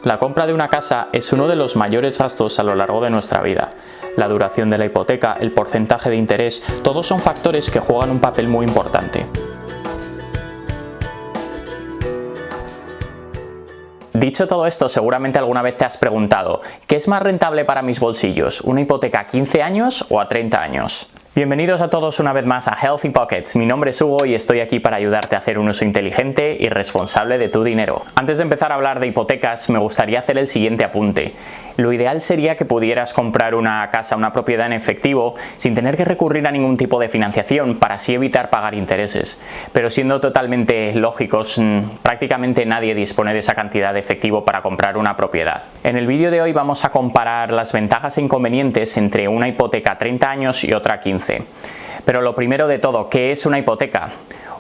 La compra de una casa es uno de los mayores gastos a lo largo de nuestra vida. La duración de la hipoteca, el porcentaje de interés, todos son factores que juegan un papel muy importante. Dicho todo esto, seguramente alguna vez te has preguntado, ¿qué es más rentable para mis bolsillos? ¿Una hipoteca a 15 años o a 30 años? Bienvenidos a todos una vez más a Healthy Pockets. Mi nombre es Hugo y estoy aquí para ayudarte a hacer un uso inteligente y responsable de tu dinero. Antes de empezar a hablar de hipotecas, me gustaría hacer el siguiente apunte. Lo ideal sería que pudieras comprar una casa, una propiedad en efectivo, sin tener que recurrir a ningún tipo de financiación para así evitar pagar intereses. Pero siendo totalmente lógicos, prácticamente nadie dispone de esa cantidad de efectivo para comprar una propiedad. En el vídeo de hoy vamos a comparar las ventajas e inconvenientes entre una hipoteca a 30 años y otra a 15. Pero lo primero de todo, ¿qué es una hipoteca?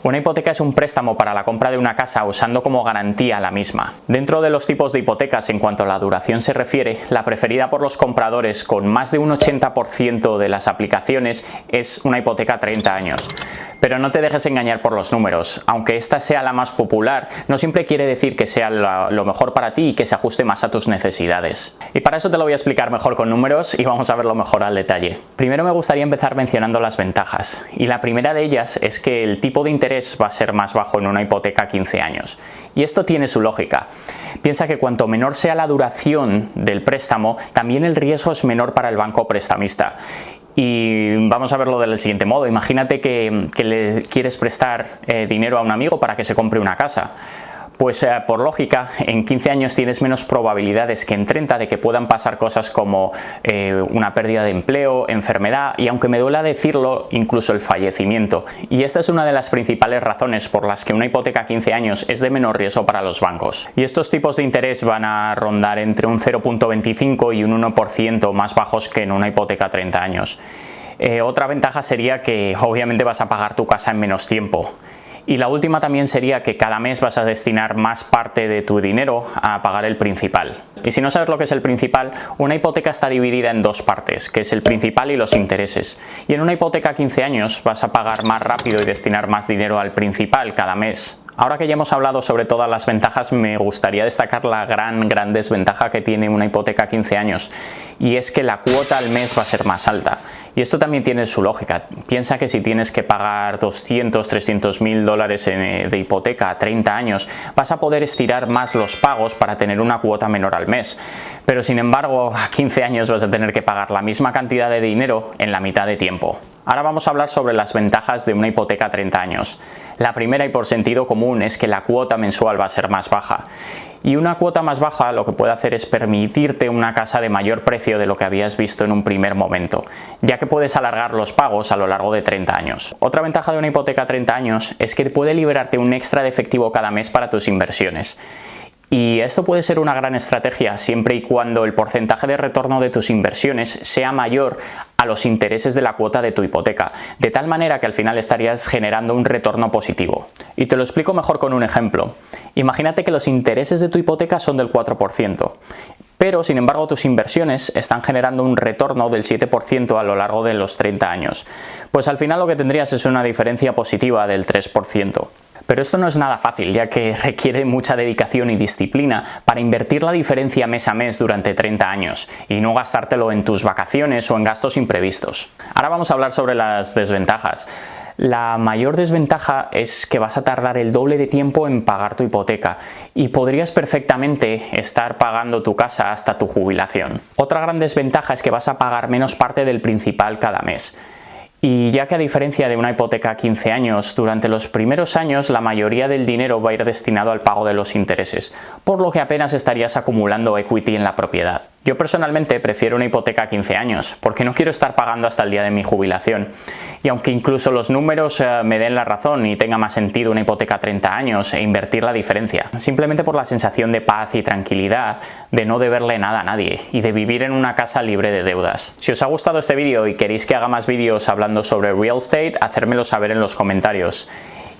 Una hipoteca es un préstamo para la compra de una casa usando como garantía la misma. Dentro de los tipos de hipotecas en cuanto a la duración se refiere, la preferida por los compradores con más de un 80% de las aplicaciones es una hipoteca a 30 años. Pero no te dejes engañar por los números. Aunque esta sea la más popular, no siempre quiere decir que sea lo mejor para ti y que se ajuste más a tus necesidades. Y para eso te lo voy a explicar mejor con números y vamos a verlo mejor al detalle. Primero me gustaría empezar mencionando las ventajas. Y la primera de ellas es que el tipo de interés va a ser más bajo en una hipoteca a 15 años. Y esto tiene su lógica. Piensa que cuanto menor sea la duración del préstamo, también el riesgo es menor para el banco prestamista. Y vamos a verlo del siguiente modo. Imagínate que le quieres prestar dinero a un amigo para que se compre una casa. Pues por lógica, en 15 años tienes menos probabilidades que en 30 de que puedan pasar cosas como una pérdida de empleo, enfermedad y, aunque me duela decirlo, incluso el fallecimiento. Y esta es una de las principales razones por las que una hipoteca a 15 años es de menor riesgo para los bancos. Y estos tipos de interés van a rondar entre un 0,25 y un 1% más bajos que en una hipoteca a 30 años. Otra ventaja sería que obviamente vas a pagar tu casa en menos tiempo. Y la última también sería que cada mes vas a destinar más parte de tu dinero a pagar el principal. Y si no sabes lo que es el principal, una hipoteca está dividida en dos partes, que es el principal y los intereses. Y en una hipoteca a 15 años vas a pagar más rápido y destinar más dinero al principal cada mes. Ahora que ya hemos hablado sobre todas las ventajas, me gustaría destacar la gran desventaja que tiene una hipoteca a 15 años, y es que la cuota al mes va a ser más alta. Y esto también tiene su lógica. Piensa que si tienes que pagar 200, 300 mil dólares de hipoteca a 30 años, vas a poder estirar más los pagos para tener una cuota menor al mes. Pero sin embargo, a 15 años vas a tener que pagar la misma cantidad de dinero en la mitad de tiempo. Ahora vamos a hablar sobre las ventajas de una hipoteca a 30 años. La primera, y por sentido común, es que la cuota mensual va a ser más baja. Y una cuota más baja lo que puede hacer es permitirte una casa de mayor precio de lo que habías visto en un primer momento, ya que puedes alargar los pagos a lo largo de 30 años. Otra ventaja de una hipoteca a 30 años es que puede liberarte un extra de efectivo cada mes para tus inversiones. Y esto puede ser una gran estrategia siempre y cuando el porcentaje de retorno de tus inversiones sea mayor a los intereses de la cuota de tu hipoteca, de tal manera que al final estarías generando un retorno positivo. Y te lo explico mejor con un ejemplo. Imagínate que los intereses de tu hipoteca son del 4%. Pero, sin embargo, tus inversiones están generando un retorno del 7% a lo largo de los 30 años. Pues al final lo que tendrías es una diferencia positiva del 3%. Pero esto no es nada fácil, ya que requiere mucha dedicación y disciplina para invertir la diferencia mes a mes durante 30 años y no gastártelo en tus vacaciones o en gastos imprevistos. Ahora vamos a hablar sobre las desventajas. La mayor desventaja es que vas a tardar el doble de tiempo en pagar tu hipoteca y podrías perfectamente estar pagando tu casa hasta tu jubilación. Otra gran desventaja es que vas a pagar menos parte del principal cada mes. Y ya que, a diferencia de una hipoteca a 15 años, durante los primeros años la mayoría del dinero va a ir destinado al pago de los intereses, por lo que apenas estarías acumulando equity en la propiedad. Yo personalmente prefiero una hipoteca a 15 años, porque no quiero estar pagando hasta el día de mi jubilación. Y aunque incluso los números me den la razón y tenga más sentido una hipoteca a 30 años e invertir la diferencia, simplemente por la sensación de paz y tranquilidad de no deberle nada a nadie y de vivir en una casa libre de deudas. Si os ha gustado este vídeo y queréis que haga más vídeos hablando sobre real estate, hacérmelo saber en los comentarios.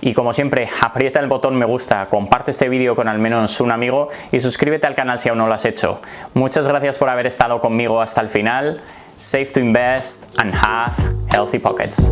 Y como siempre, aprieta el botón me gusta, comparte este vídeo con al menos un amigo y suscríbete al canal si aún no lo has hecho. Muchas gracias por haber estado conmigo hasta el final. Save to invest and have healthy pockets.